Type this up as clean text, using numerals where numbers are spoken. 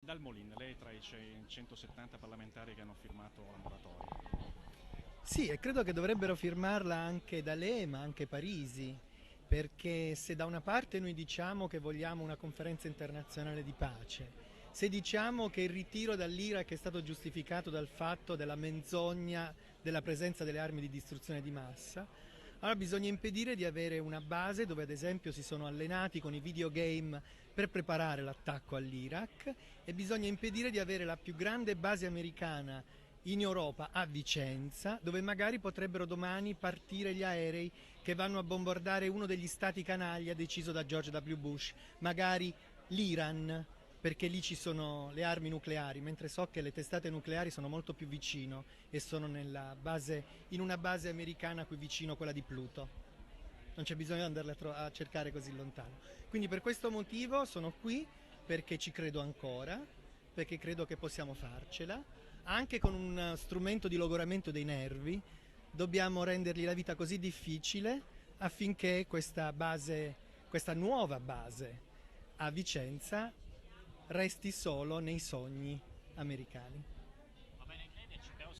Dal Molin, lei è tra i 170 parlamentari che hanno firmato la moratoria. Sì, e credo che dovrebbero firmarla anche D'Alema, anche Parisi, perché se da una parte noi diciamo che vogliamo una conferenza internazionale di pace, se diciamo che il ritiro dall'Iraq è stato giustificato dal fatto della menzogna della presenza delle armi di distruzione di massa, allora bisogna impedire di avere una base dove ad esempio si sono allenati con i videogame per preparare l'attacco all'Iraq e bisogna impedire di avere la più grande base americana in Europa a Vicenza, dove magari potrebbero domani partire gli aerei che vanno a bombardare uno degli stati canaglia deciso da George W. Bush, magari l'Iran, perché lì ci sono le armi nucleari, mentre so che le testate nucleari sono molto più vicino e sono in una base americana qui vicino, quella di Pluto. Non c'è bisogno di andarle a cercare così lontano. Quindi per questo motivo sono qui, perché ci credo ancora, perché credo che possiamo farcela, anche con un strumento di logoramento dei nervi. Dobbiamo rendergli la vita così difficile affinché questa base, questa nuova base a Vicenza resti solo nei sogni americani.